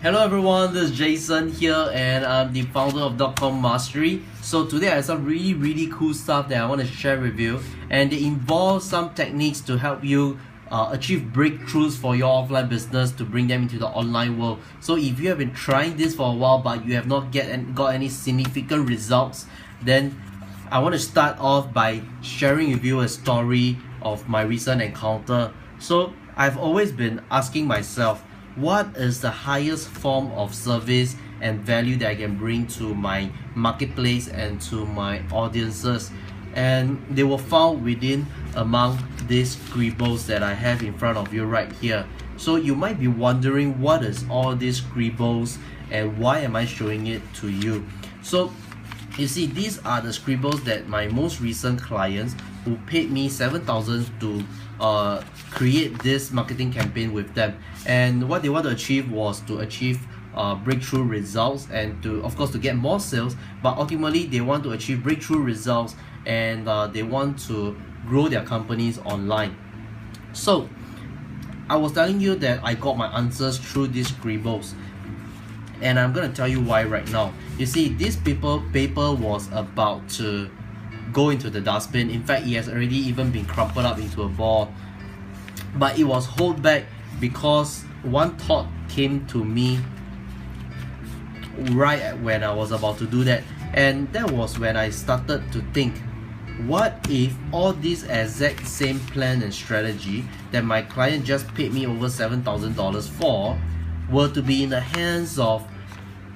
Hello everyone, this is Jason here and I'm the founder of .com Mastery. So today I have some really cool stuff that I want to share with you, and they involve some techniques to help you achieve breakthroughs for your offline business to bring them into the online world. So if you have been trying this for a while but you have not got any significant results, then I want to start off by sharing with you a story of my recent encounter. So I've always been asking myself, what is the highest form of service and value that I can bring to my marketplace and to my audiences? And they were found among these scribbles that I have in front of you right here. So you might be wondering, what is all these scribbles and why am I showing it to you? So you see, these are the scribbles that my most recent clients who paid me $7,000 to create this marketing campaign with them. And what they want to achieve was to achieve breakthrough results and of course to get more sales, but ultimately they want to achieve breakthrough results and they want to grow their companies online. So I was telling you that I got my answers through these scribbles, and I'm gonna tell you why right now. You see, this paper was about to go into the dustbin. In fact, it has already even been crumpled up into a ball, but it was held back because one thought came to me right when I was about to do that, and that was when I started to think, what if all this exact same plan and strategy that my client just paid me over $7,000 for were to be in the hands of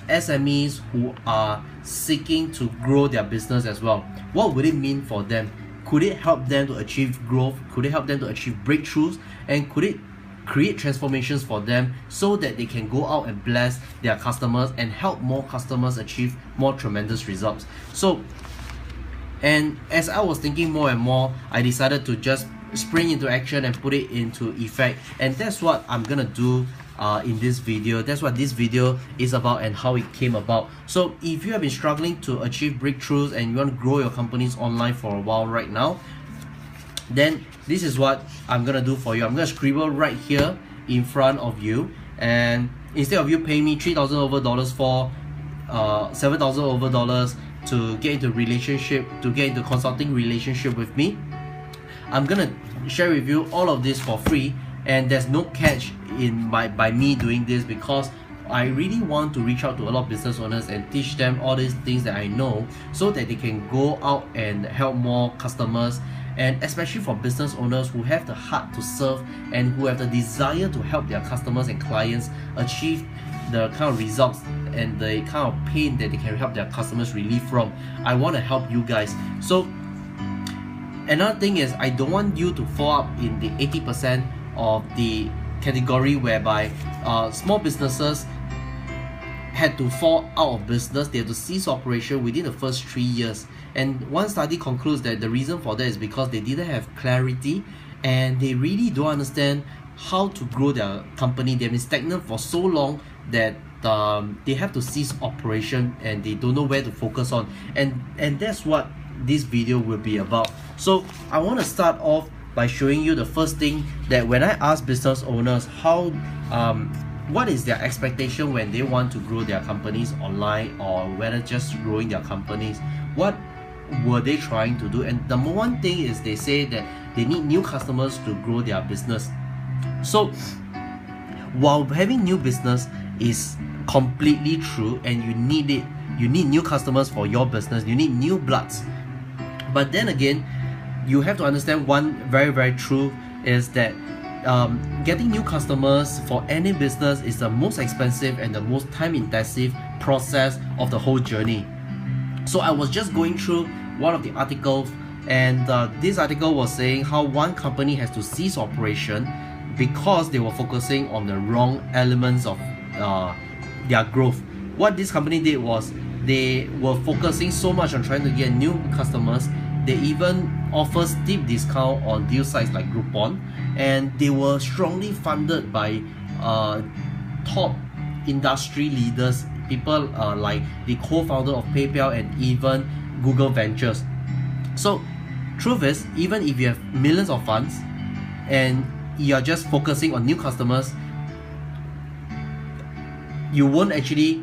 SMEs who are seeking to grow their business as well? What would it mean for them? Could it help them to achieve growth? Could it help them to achieve breakthroughs? And could it create transformations for them so that they can go out and bless their customers and help more customers achieve more tremendous results? So, and as I was thinking more and more, I decided to just spring into action and put it into effect, and that's what I'm gonna do in this video. That's what this video is about and how it came about. So if you have been struggling to achieve breakthroughs and you want to grow your companies online for a while right now, then this is what I'm gonna do for you. I'm gonna scribble right here in front of you, and instead of you paying me $3,000 over for $7,000 over to get into relationship, to get into consulting relationship with me, I'm gonna share with you all of this for free, and there's no catch by me doing this, because I really want to reach out to a lot of business owners and teach them all these things that I know so that they can go out and help more customers, and especially for business owners who have the heart to serve and who have the desire to help their customers and clients achieve the kind of results and the kind of pain that they can help their customers relieve from. I want to help you guys. So another thing is, I don't want you to fall up in the 80% of the category whereby small businesses had to fall out of business. They have to cease operation within the first 3 years. And one study concludes that the reason for that is because they didn't have clarity and they really don't understand how to grow their company. They've been stagnant for so long that they have to cease operation and they don't know where to focus on. And that's what this video will be about. So I want to start off by showing you the first thing, that when I ask business owners what is their expectation when they want to grow their companies online, or whether just growing their companies, what were they trying to do? And number one thing is, they say that they need new customers to grow their business. So while having new business is completely true and you need it, you need new customers for your business, you need new bloods, but then again, you have to understand one very truth is that getting new customers for any business is the most expensive and the most time-intensive process of the whole journey. So I was just going through one of the articles, and this article was saying how one company has to cease operation because they were focusing on the wrong elements of their growth. What this company did was, they were focusing so much on trying to get new customers. They even offer steep discount on deal sites like Groupon, and they were strongly funded by top industry leaders, people like the co-founder of PayPal and even Google Ventures. So truth is, even if you have millions of funds and you're just focusing on new customers, you won't actually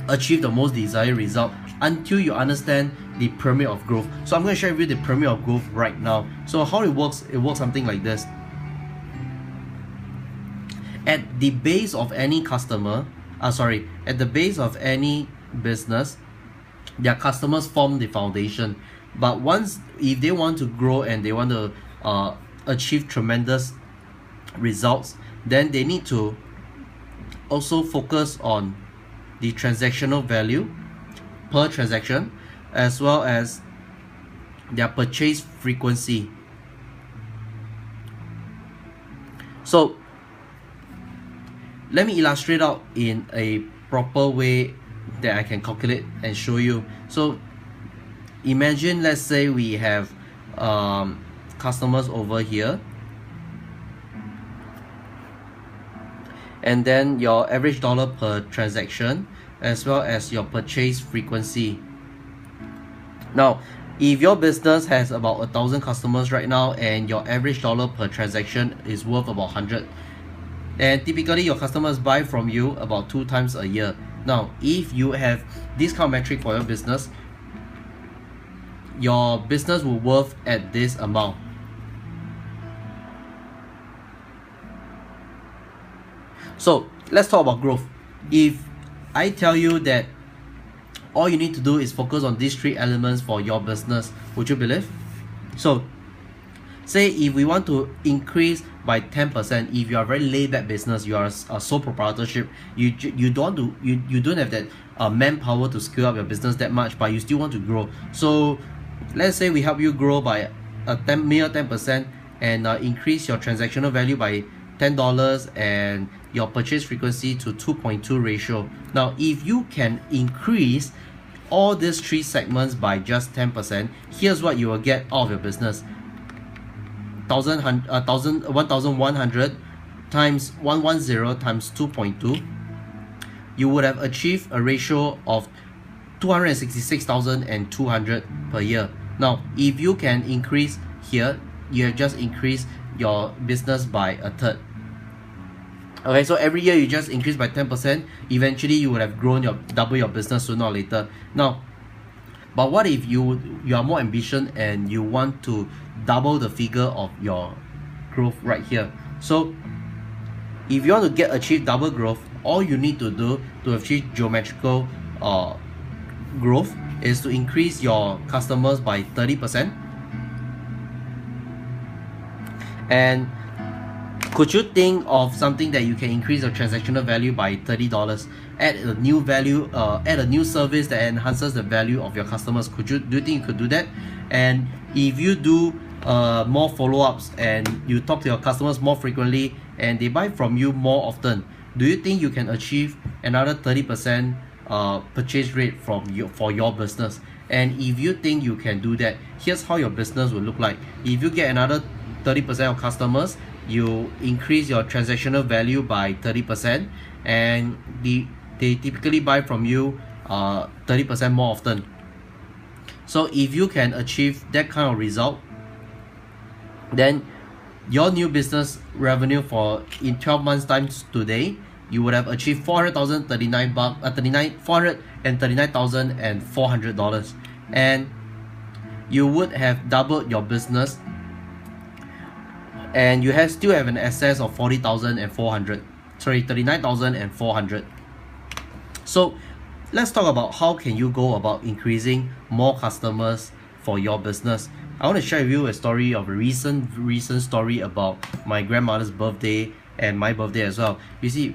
achieve the most desired result until you understand the pyramid of growth. So I'm going to share with you the pyramid of growth right now. So how it works something like this. At the base of any customer, at the base of any business, their customers form the foundation. But if they want to grow and they want to achieve tremendous results, then they need to also focus on the transactional value per transaction, as well as their purchase frequency. So let me illustrate out in a proper way that I can calculate and show you. So imagine, let's say we have customers over here, and then your average dollar per transaction, as well as your purchase frequency. Now, if your business has about 1,000 customers right now and your average dollar per transaction is worth about 100, and typically your customers buy from you about 2 times a year. Now, if you have this kind of metric for your business will worth at this amount. So let's talk about growth. If I tell you that all you need to do is focus on these 3 elements for your business, would you believe? So say if we want to increase by 10%, if you are a very laid back business, you are a sole proprietorship, you don't have that manpower to scale up your business that much, but you still want to grow. So let's say we help you grow by a mere 10% and increase your transactional value by $10 and your purchase frequency to 2.2 ratio. Now, if you can increase all these 3 segments by just 10%, here's what you will get out of your business. 1,100 times 110 times 2.2, you would have achieved a ratio of 266,200 per year. Now, if you can increase here, you have just increased your business by a third. Okay, so every year you just increase by 10%, eventually you would have grown double your business sooner or later. Now, but what if you are more ambitious and you want to double the figure of your growth right here? So if you want to achieve double growth, all you need to do to achieve geometrical growth is to increase your customers by 30%. And could you think of something that you can increase your transactional value by $30? Add a new value, add a new service that enhances the value of your customers. Do you think you could do that? And if you do more follow-ups and you talk to your customers more frequently and they buy from you more often, do you think you can achieve another 30% purchase rate for your business? And if you think you can do that, here's how your business will look like. If you get another 30% of customers, you increase your transactional value by 30%, and they typically buy from you 30% more often. So if you can achieve that kind of result, then your new business revenue in 12 months time today, you would have achieved $439,400, and you would have doubled your business, and you still have an excess of $39,400. So let's talk about how can you go about increasing more customers for your business. I want to share with you a story of a recent story about my grandmother's birthday and my birthday as well. You see,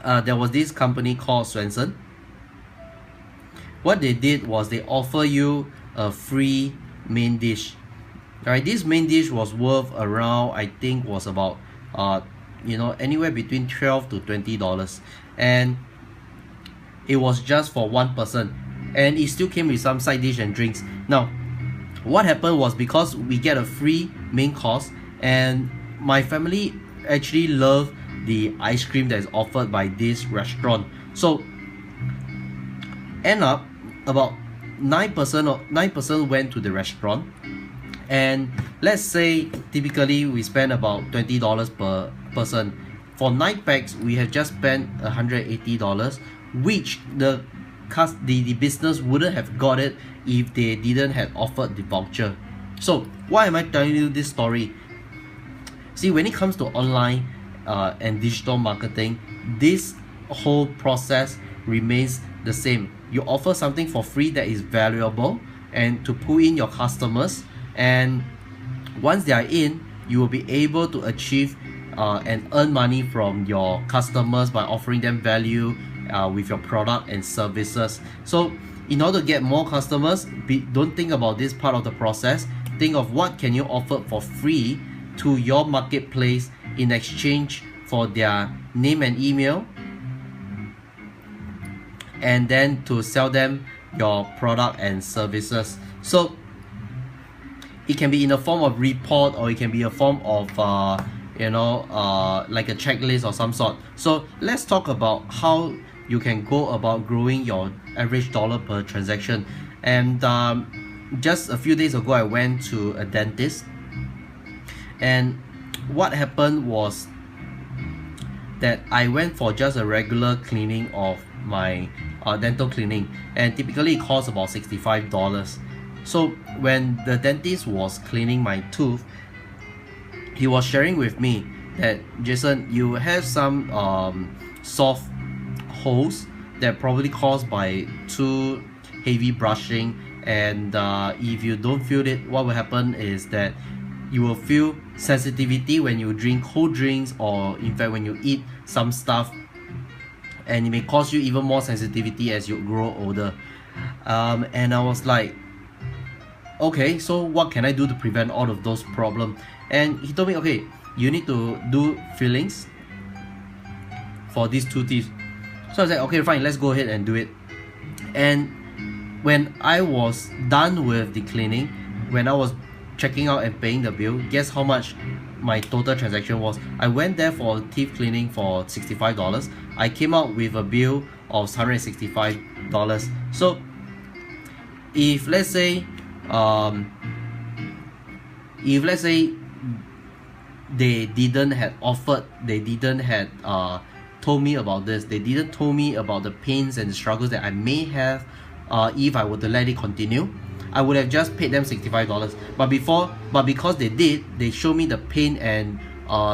there was this company called Swenson. What they did was they offer you a free main dish. Alright, this main dish was worth around, I think was about anywhere between $12 to $20, and it was just for one person, and it still came with some side dish and drinks. Now, what happened was, because we get a free main course, and my family actually loved the ice cream that is offered by this restaurant. So end up about 9% went to the restaurant, and let's say typically we spend about $20 per person. for 9 packs, we have just spent $180, which the business wouldn't have got it if they didn't have offered the voucher. So why am I telling you this story? See, when it comes to online and digital marketing, this whole process remains the same. You offer something for free that is valuable and to pull in your customers, and once they are in, you will be able to achieve and earn money from your customers by offering them value with your product and services. So in order to get more customers, don't think about this part of the process. Think of what can you offer for free to your marketplace in exchange for their name and email, and then to sell them your product and services. So it can be in a form of report, or it can be a form of like a checklist or some sort. So let's talk about how you can go about growing your average dollar per transaction. And just a few days ago, I went to a dentist, and what happened was that I went for just a regular cleaning of my dental cleaning, and typically it costs about $65. So when the dentist was cleaning my tooth, he was sharing with me that, Jason, you have some soft holes that probably caused by too heavy brushing, and if you don't feel it, what will happen is that you will feel sensitivity when you drink cold drinks, or in fact when you eat some stuff, and it may cause you even more sensitivity as you grow older. And I was like, okay, so what can I do to prevent all of those problems? And he told me, okay, you need to do fillings for these two teeth. So I was like, okay, fine, let's go ahead and do it. And when I was done with the cleaning, when I was checking out and paying the bill, guess how much my total transaction was? I went there for teeth cleaning for $65. I came out with a bill of $165. So if let's say they didn't have offered, they didn't have told me about this, they didn't told me about the pains and the struggles that I may have if I were to let it continue, I would have just paid them $65. But because they did, they showed me the pain and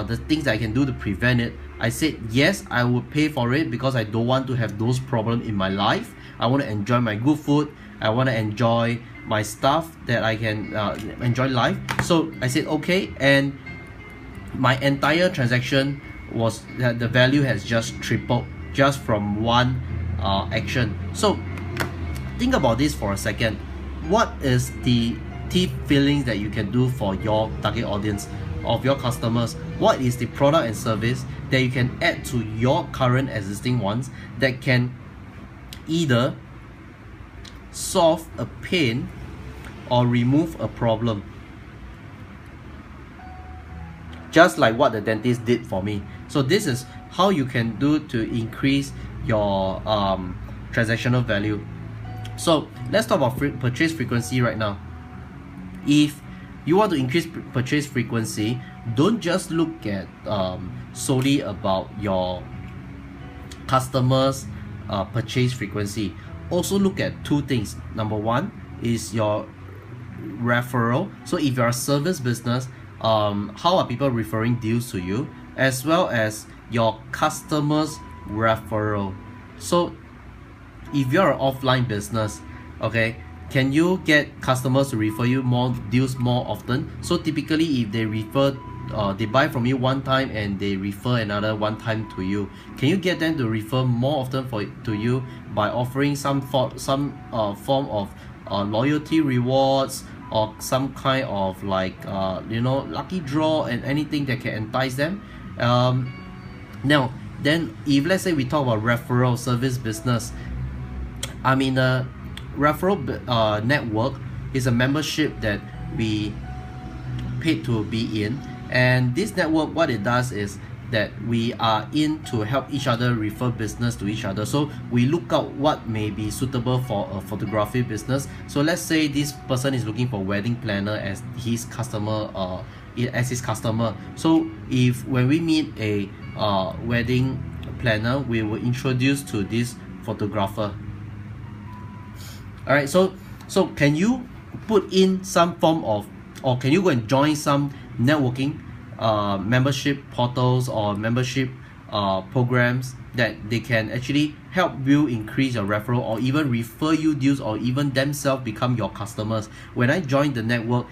the things that I can do to prevent it, I said yes, I would pay for it, because I don't want to have those problems in my life. I want to enjoy my good food, I want to enjoy my stuff, that I can enjoy life. So I said okay, and my entire transaction was that the value has just tripled just from one action. So think about this for a second. What is the teeth fillings that you can do for your target audience of your customers? What is the product and service that you can add to your current existing ones that can either solve a pain or remove a problem? Just like what the dentist did for me. So this is how you can do to increase your transactional value. So let's talk about purchase frequency right now. If you want to increase purchase frequency, don't just look at solely about your customers' purchase frequency. Also look at two things. Number one is your referral. So if you're a service business, how are people referring deals to you, as well as your customers' referral. So if you're an offline business, okay, can you get customers to refer you more deals more often? So typically if they refer, they buy from you one time and they refer another one time to you, can you get them to refer more often to you by offering some form of loyalty rewards, or some kind of like lucky draw and anything that can entice them? Now then, if let's say we talk about referral service business, I mean referral network is a membership that we paid to be in, and this network, what it does is that we are in to help each other refer business to each other. So we look out what may be suitable for a photography business. So let's say this person is looking for wedding planner as his customer as his customer. So if when we meet a wedding planner, we will introduce to this photographer. Alright, so can you put in some form of, or can you go and join some networking membership portals or membership programs that they can actually help you increase your referral, or even refer you deals, or even themselves become your customers? When I joined the network,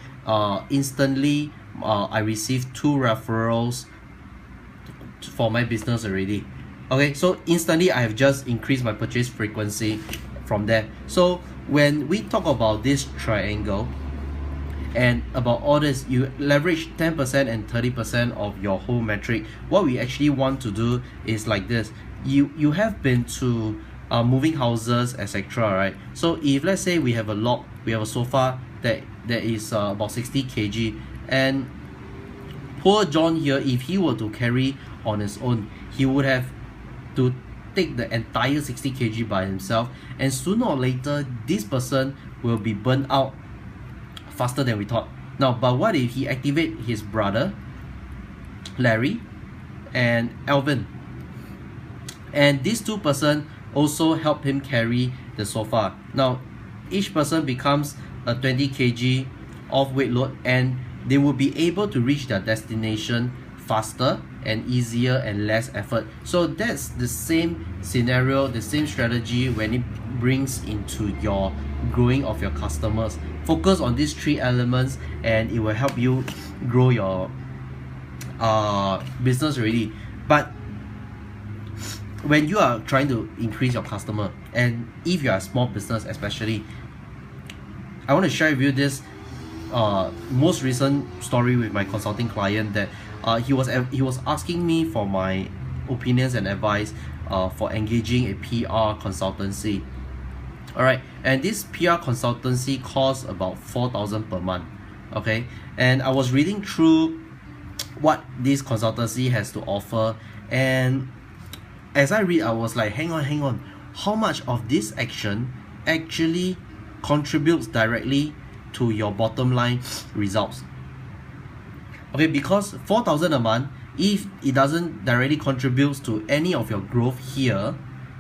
instantly I received 2 referrals for my business already. Okay, so instantly I have just increased my purchase frequency from there. So when we talk about this triangle and about all this, you leverage 10% and 30% of your whole metric. What we actually want to do is like this. You have been to moving houses, etc., right? So if let's say we have a sofa that is about 60 kg, and poor John here, if he were to carry on his own, he would have to take the entire 60 kg by himself, and sooner or later this person will be burnt out faster than we thought. Now, but what if he activate his brother Larry and Alvin, and these 2 person also help him carry the sofa? Now each person becomes a 20 kg of weight load, and they will be able to reach their destination faster and easier and less effort. So that's the same scenario, the same strategy when it brings into your growing of your customers. Focus on these 3 elements and it will help you grow your business already. But when you are trying to increase your customer, and if you are a small business especially, I want to share with you this most recent story with my consulting client, that he was asking me for my opinions and advice for engaging a PR consultancy. Alright, and this PR consultancy costs about 4,000 per month. Okay, and I was reading through what this consultancy has to offer, and as I read, I was like, hang on, how much of this action actually contributes directly to your bottom line results? Okay, because 4,000 a month, if it doesn't directly contribute to any of your growth here,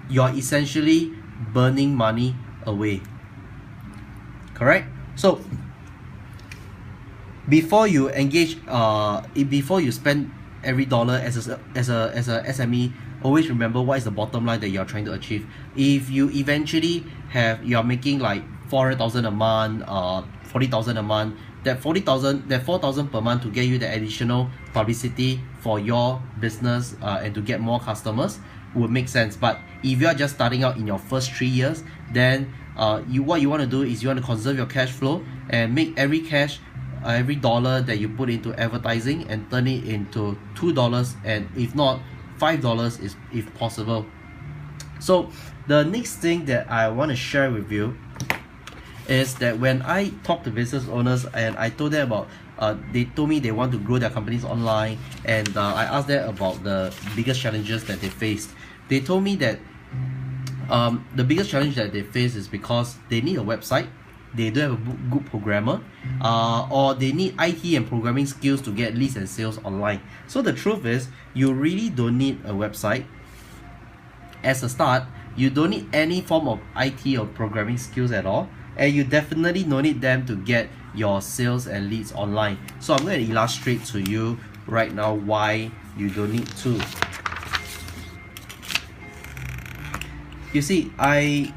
you're essentially burning money away. Correct? So before you engage, before you spend every dollar as a SME, always remember what is the bottom line that you are trying to achieve. If you eventually you are making like 400,000 a month, 40,000 a month, that 4,000 per month to get you the additional publicity for your business and to get more customers would make sense. But if you are just starting out in your first 3 years, then what you want to do is you want to conserve your cash flow and make every dollar that you put into advertising and turn it into $2, and if not $5 if possible. So the next thing that I want to share with you is that when I talk to business owners and I told them about they told me they want to grow their companies online, and I asked them about the biggest challenges that they faced. They told me that the biggest challenge that they face is because they need a website, they don't have a good programmer, or they need IT and programming skills to get leads and sales online. So the truth is, you really don't need a website as a start. You don't need any form of IT or programming skills at all, and you definitely don't need them to get your sales and leads online. So I'm going to illustrate to you right now why you don't need to. You see, I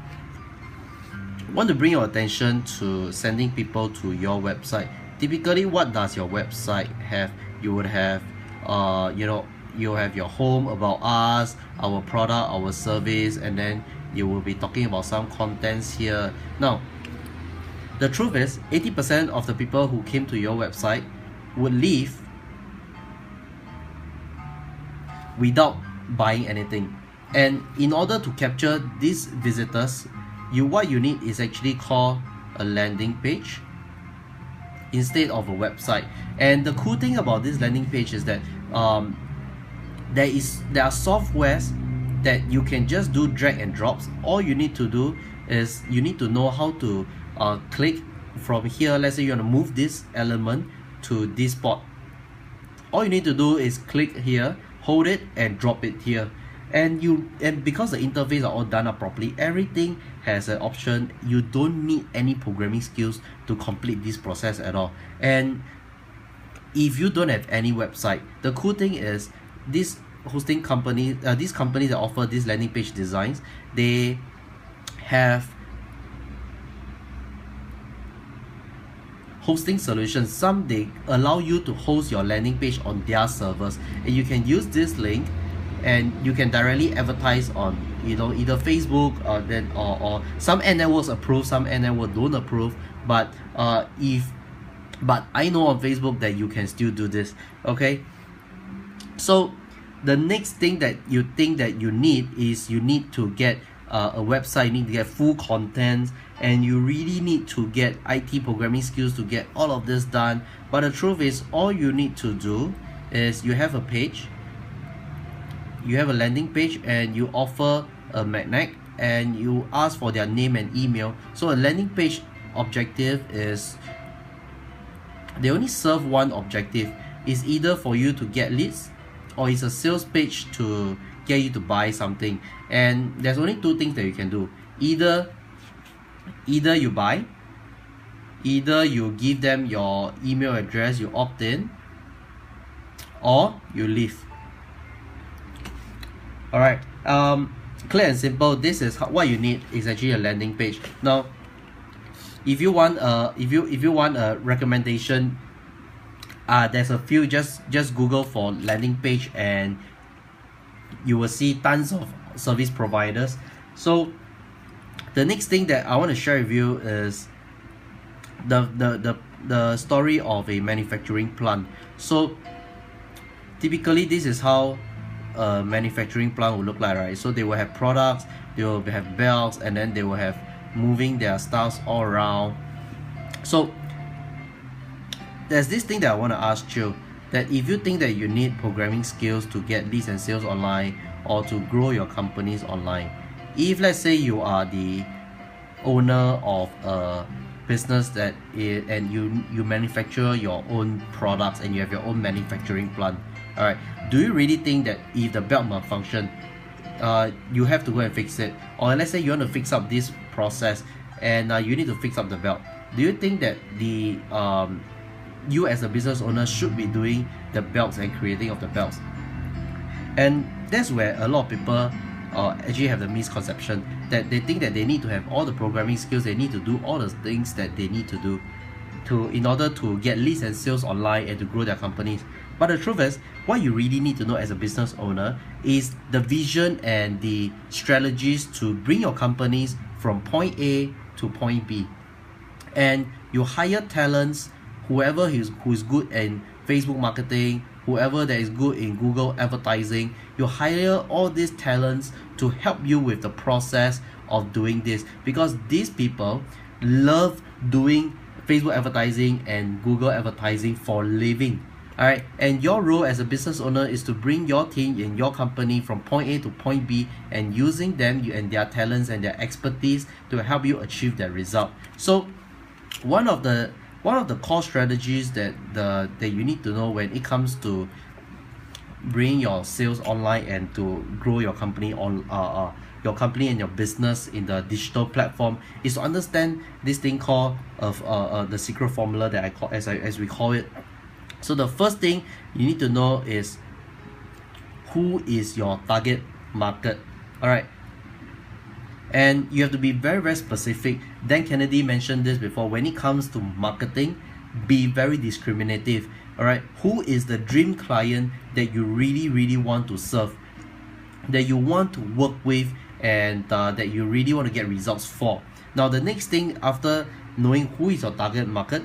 want to bring your attention to sending people to your website. Typically, what does your website have? You would have you have your home, about us, our product, our service, and then you will be talking about some contents here. Now, the truth is, 80% of the people who came to your website would leave without buying anything. And in order to capture these visitors, what you need is actually called a landing page instead of a website. And the cool thing about this landing page is that there are softwares that you can just do drag and drops. All you need to do is you need to know how to click from here. Let's say you want to move this element to this spot. all you need to do is click here, hold it, and drop it here. And because the interface are all done up properly, everything has an option. You don't need any programming skills to complete this process at all. And if you don't have any website, the cool thing is this hosting company, these companies that offer these landing page designs, they have hosting solutions. Some they allow you to host your landing page on their servers, and you can use this link and you can directly advertise on either Facebook or some ad networks approve, some ad networks don't approve, but I know on Facebook that you can still do this. Okay, so the next thing that you think that you need is you need to get a website, you need to get full content, and you really need to get IT programming skills to get all of this done. But the truth is, all you need to do is you have a page, you have a landing page, and you offer a magnet, and you ask for their name and email. So a landing page objective is, they only serve one objective. It's either for you to get leads, or it's a sales page to get you to buy something. And there's only two things that you can do. Either you buy, either you give them your email address, you opt in, or you leave. Alright, clear and simple. This is what you need is actually a landing page. Now, if you want a recommendation, there's a few. Just Google for landing page, and you will see tons of service providers. So the next thing that I want to share with you is the story of a manufacturing plant. So typically this is how a manufacturing plant will look like, right? So they will have products, they will have belts, and then they will have moving their stuffs all around. So there's this thing that I want to ask you, that if you think that you need programming skills to get leads and sales online, or to grow your companies online, if let's say you are the owner of a business that and you manufacture your own products and you have your own manufacturing plant, all right, do you really think that if the belt malfunction, you have to go and fix it? Or let's say you want to fix up this process and you need to fix up the belt, do you think that the you as a business owner should be doing the belts and creating of the belts? And that's where a lot of people actually have the misconception that they think that they need to have all the programming skills, they need to do all the things that they need to do in order to get leads and sales online and to grow their companies. But the truth is, what you really need to know as a business owner is the vision and the strategies to bring your companies from point A to point B. And you hire talents, whoever who's good in Facebook marketing, whoever that is good in Google advertising, you hire all these talents to help you with the process of doing this, because these people love doing Facebook advertising and Google advertising for a living. Alright, and your role as a business owner is to bring your team and your company from point A to point B, and using them and their talents and their expertise to help you achieve that result. So one of the core strategies that you need to know when it comes to bring your sales online and to grow your company on your company and your business in the digital platform is to understand this thing called the secret formula that I call as we call it. So the first thing you need to know is who is your target market. Alright, and you have to be very, very specific. Dan Kennedy mentioned this before. When it comes to marketing, be very discriminative. Alright, who is the dream client that you really, really want to serve, that you want to work with, and that you really want to get results for? Now, the next thing after knowing who is your target market,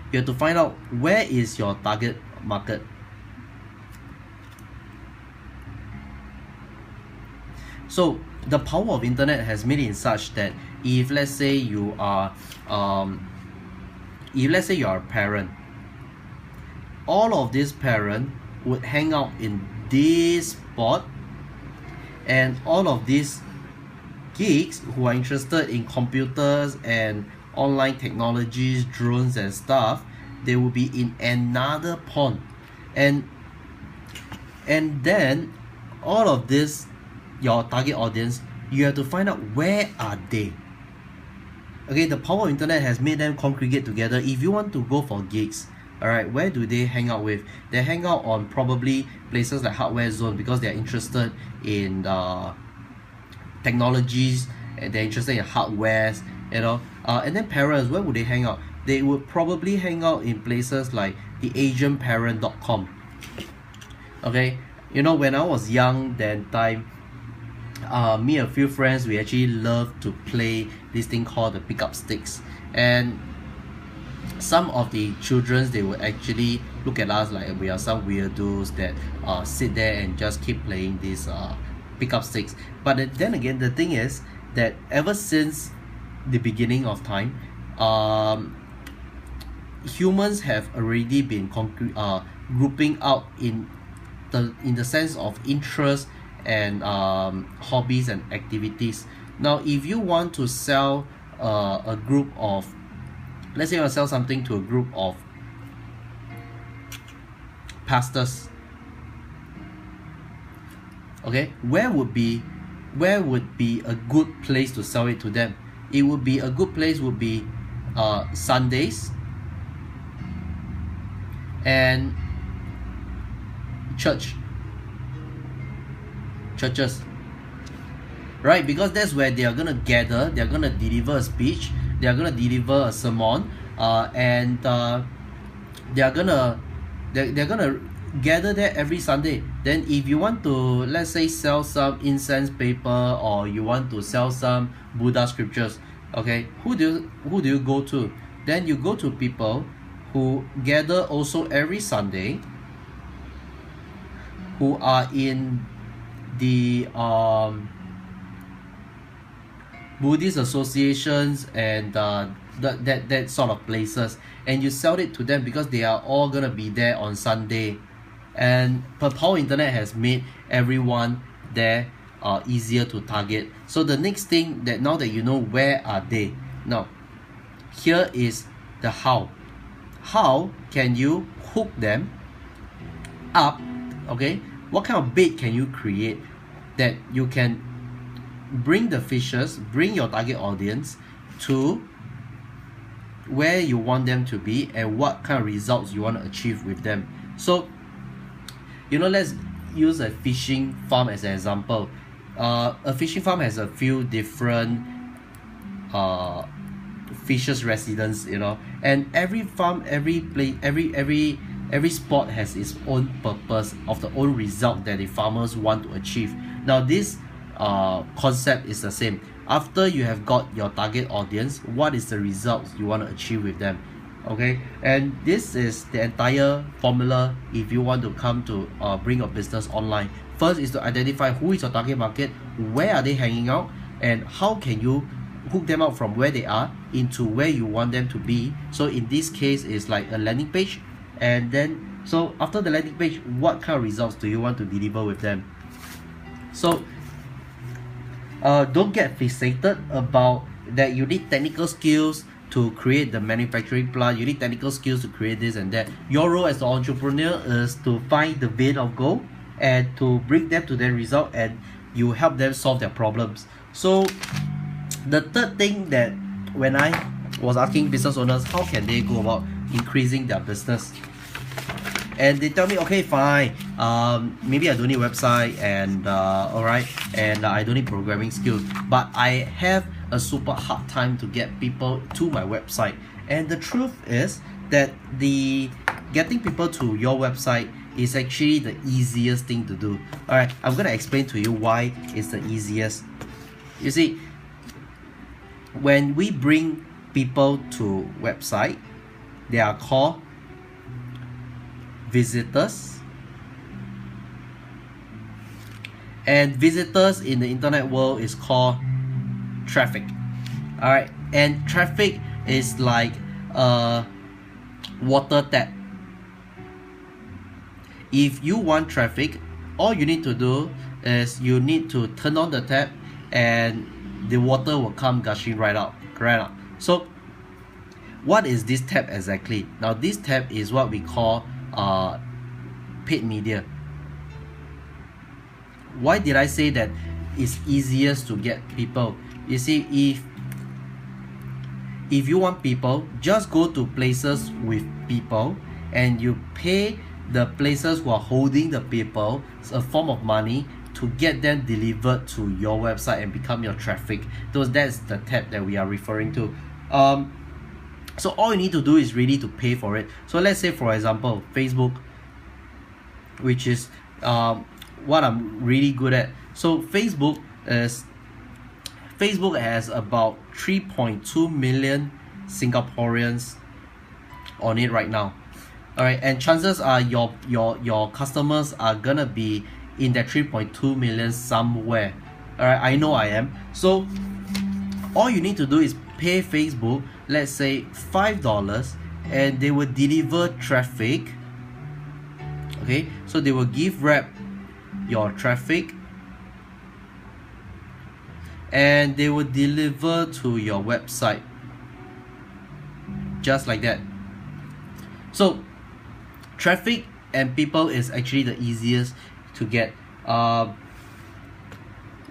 you have to find out where is your target market. So the power of internet has made it in such that if let's say you are a parent, all of these parents would hang out in this spot, and all of these geeks who are interested in computers and online technologies, drones and stuff, they will be in another pond. and then all of this, your target audience, you have to find out where are they. Okay, the power of internet has made them congregate together. If you want to go for gigs, all right, where do they hang out with? They hang out on probably places like Hardware Zone because they're interested in technologies, and they're interested in hardwares, you know. And then parents, where would they hang out? They would probably hang out in places like the asianparent.com. Okay, you know, when I was young that time, me and a few friends, we actually love to play this thing called the pickup sticks, and some of the children, they would actually look at us like we are some weirdos that sit there and just keep playing these pickup sticks. But then again, the thing is that ever since the beginning of time, humans have already been grouping out in the sense of interest and hobbies and activities. Now, if you want to sell a group of, let's say you want to sell something to a group of pastors, okay, where would be a good place to sell it to them? It would be a good place would be Sundays and churches, right? Because that's where they are gonna gather, they are gonna deliver a speech, they are gonna deliver a sermon, and they're gonna gather there every Sunday. Then if you want to, let's say, sell some incense paper, or you want to sell some Buddha scriptures, okay, who do you go to? Then you go to people who gather also every Sunday, who are in the Buddhist associations and that sort of places, and you sell it to them because they are all gonna be there on Sunday. And power internet has made everyone there easier to target. So the next thing, that now that you know where are they, now here is the how. How can you hook them up? Okay, what kind of bait can you create that you can bring the fishers, bring your target audience to where you want them to be, and what kind of results you want to achieve with them? So, you know, let's use a fishing farm as an example. A fishing farm has a few different fishers residents, you know, and every farm, every place, every spot has its own purpose of the own result that the farmers want to achieve. Now this concept is the same. After you have got your target audience, what is the results you want to achieve with them? Okay, and this is the entire formula if you want to come to bring your business online. First is to identify who is your target market, where are they hanging out, and how can you hook them out from where they are into where you want them to be. So in this case, it's like a landing page, and then so after the landing page, what kind of results do you want to deliver with them? So don't get fixated about that you need technical skills to create the manufacturing plant, you need technical skills to create this and that. Your role as the entrepreneur is to find the vein of gold and to bring them to their result, and you help them solve their problems. So the third thing, that when I was asking business owners how can they go about increasing their business, and they tell me, okay, fine, maybe I don't need website, and alright, and I don't need programming skills, but I have a super hard time to get people to my website. And the truth is that the getting people to your website is actually the easiest thing to do. Alright, I'm gonna explain to you why it's the easiest. You see, when we bring people to website, they are called visitors, and visitors in the internet world is called traffic. Alright, and traffic is like a water tap. If you want traffic, all you need to do is you need to turn on the tap and the water will come gushing right out. So what is this tap exactly? Now this tap is what we call paid media. Why did I say that it's easiest to get people? You see, if you want people, just go to places with people and you pay the places who are holding the people a form of money to get them delivered to your website and become your traffic. That's the tab that we are referring to. So all you need to do is really to pay for it. So let's say, for example, Facebook, which is what I'm really good at. So Facebook has about 3.2 million Singaporeans on it right now. All right, and chances are your customers are gonna be in that 3.2 million somewhere. All right, I know I am. So all you need to do is pay Facebook, let's say $5, and they will deliver traffic. Okay, so they will give rep your traffic and they will deliver to your website just like that. So traffic and people is actually the easiest to get.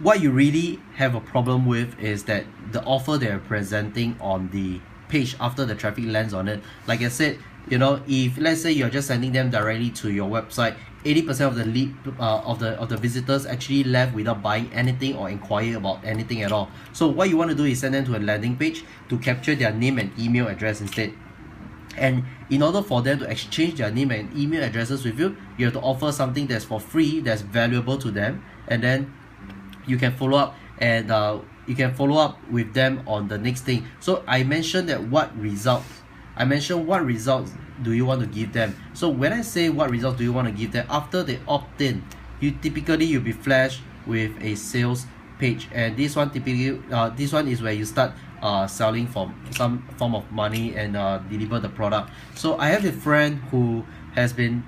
What you really have a problem with is that the offer they're presenting on the page after the traffic lands on it. Like I said, you know, if let's say you're just sending them directly to your website, 80% of the lead of the visitors actually left without buying anything or inquire about anything at all. So what you want to do is send them to a landing page to capture their name and email address instead. And in order for them to exchange their name and email addresses with you, you have to offer something that's for free, that's valuable to them, and then you can follow up and you can follow up with them on the next thing. So I mentioned that what results do you want to give them. So when I say what results do you want to give them, after they opt in, you'll be flashed with a sales page, and this one is where you start selling for some form of money and deliver the product. So I have a friend who has been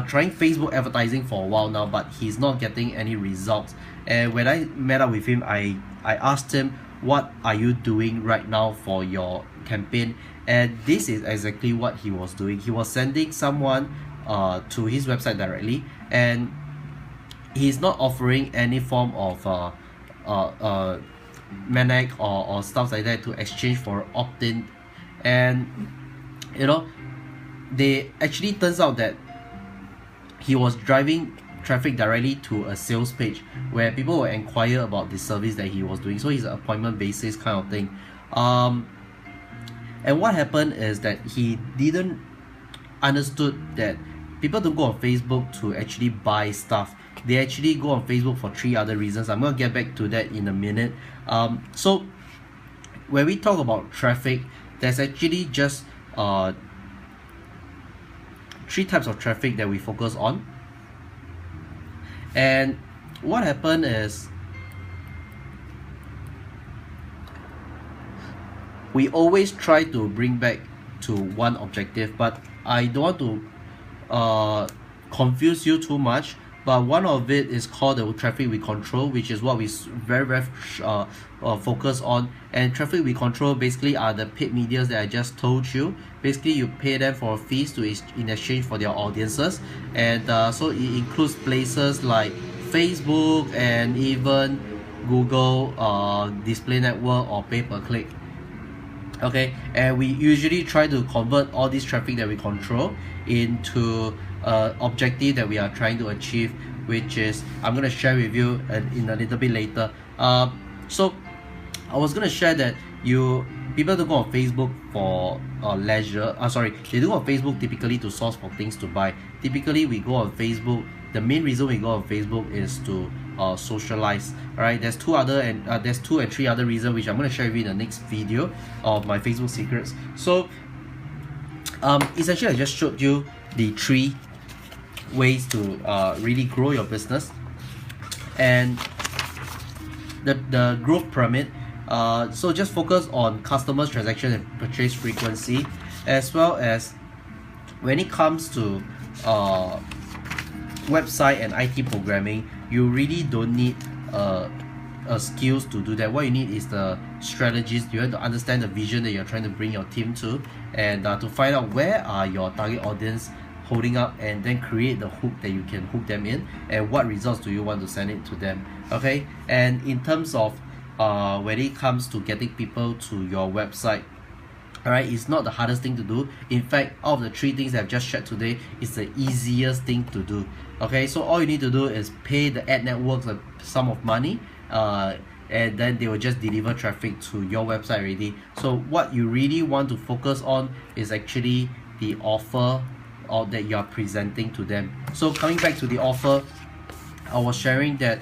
trying Facebook advertising for a while now, but he's not getting any results. And when I met up with him, I asked him, what are you doing right now for your campaign? And this is exactly what he was doing. He was sending someone to his website directly, and he's not offering any form of maniac or stuff like that to exchange for opt-in. And you know, they actually turns out that he was driving traffic directly to a sales page where people will inquire about the service that he was doing. So it's an appointment basis kind of thing. And what happened is that he didn't understood that people don't go on Facebook to actually buy stuff. They actually go on Facebook for 3 other reasons. I'm going to get back to that in a minute. So when we talk about traffic, there's actually just 3 types of traffic that we focus on. And what happened is we always try to bring back to one objective, but I don't want to confuse you too much. But one of it is called the traffic we control, which is what we very focus on. And traffic we control basically are the paid medias that I just told you. Basically, you pay them for fees in exchange for their audiences, and so it includes places like Facebook and even Google display network or pay-per-click. Okay, and we usually try to convert all this traffic that we control into objective that we are trying to achieve, which is I'm going to share with you in a little bit later. So I was going to share that people don't go on Facebook for leisure. They do on Facebook typically to source for things to buy. Typically we go on Facebook, the main reason we go on Facebook is to socialize. Alright, there's 2 and 3 other reasons which I'm going to share with you in the next video of my Facebook secrets. So essentially I just showed you the 3 ways to really grow your business, and the growth pyramid. So just focus on customers, transaction and purchase frequency, as well as when it comes to website and IT programming, you really don't need skills to do that. What you need is the strategies. You have to understand the vision that you're trying to bring your team to, and to find out where are your target audience, holding up, and then create the hook that you can hook them in, and what results do you want to send it to them. Okay, and in terms of when it comes to getting people to your website, alright, it's not the hardest thing to do. In fact, out of the 3 things that I've just shared today, it's the easiest thing to do. Okay, so all you need to do is pay the ad networks a sum of money, and then they will just deliver traffic to your website already. So what you really want to focus on is actually the offer or that you are presenting to them. So coming back to the offer, I was sharing that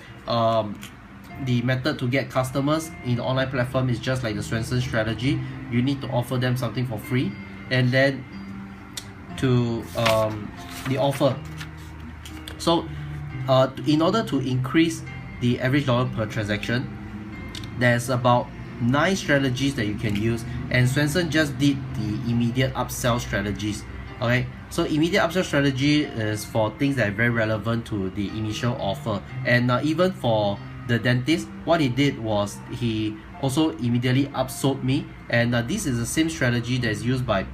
the method to get customers in the online platform is just like the Swenson strategy. You need to offer them something for free, and then to the offer. So in order to increase the average dollar per transaction, there's about 9 strategies that you can use, and Swenson just did the immediate upsell strategies. Okay, so immediate upsell strategy is for things that are very relevant to the initial offer, and even for the dentist, what he did was he also immediately upsold me, and this is the same strategy that is used by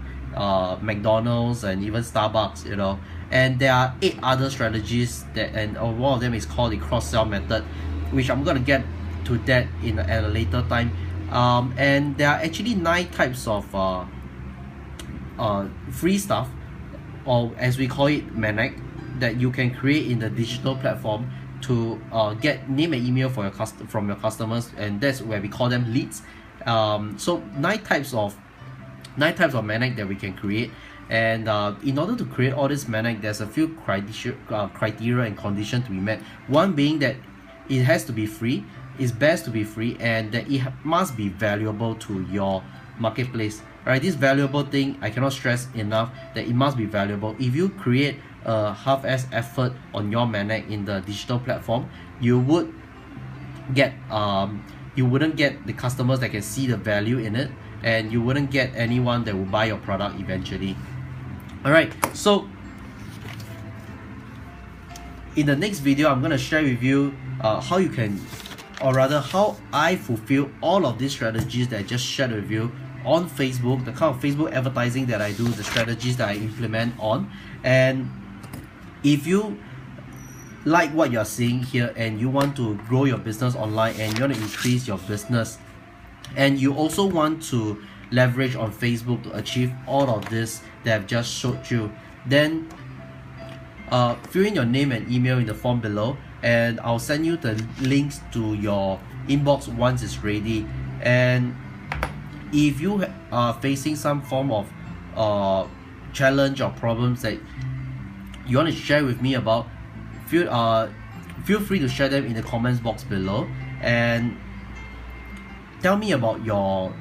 McDonald's and even Starbucks, you know. And there are 8 other strategies that, and one of them is called the cross-sell method, which I'm gonna get to that at a later time. And there are actually 9 types of free stuff, or as we call it, Manic, that you can create in the digital platform to get name and email for from your customers, and that's where we call them leads. So 9 types of Manic that we can create, and in order to create all this Manic, there's a few criteria and conditions to be met. One being that it has to be free. It's best to be free, and that it must be valuable to your marketplace. Right, this valuable thing, I cannot stress enough that it must be valuable. If you create a half-ass effort on your Manic in the digital platform, you would get you wouldn't get the customers that can see the value in it, and you wouldn't get anyone that will buy your product eventually. Alright, so in the next video, I'm gonna share with you how you can, or rather how I fulfill all of these strategies that I just shared with you on Facebook, the kind of Facebook advertising that I do, the strategies that I implement on. And if you like what you're seeing here and you want to grow your business online and you want to increase your business, and you also want to leverage on Facebook to achieve all of this that I've just showed you, then fill in your name and email in the form below, and I'll send you the links to your inbox once it's ready. And if you are facing some form of challenge or problems that you want to share with me about, feel free to share them in the comments box below, and tell me about your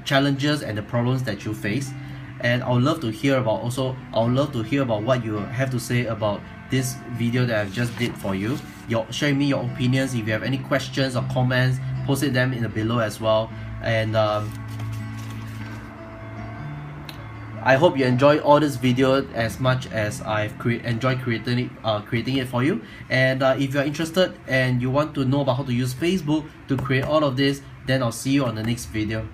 challenges and the problems that you face. And I would love to hear about what you have to say about this video that I've just did for you. Share me your opinions. If you have any questions or comments, post it them in the below as well. And I hope you enjoy all this video as much as I've enjoyed creating it for you. And if you're interested and you want to know about how to use Facebook to create all of this, then I'll see you on the next video.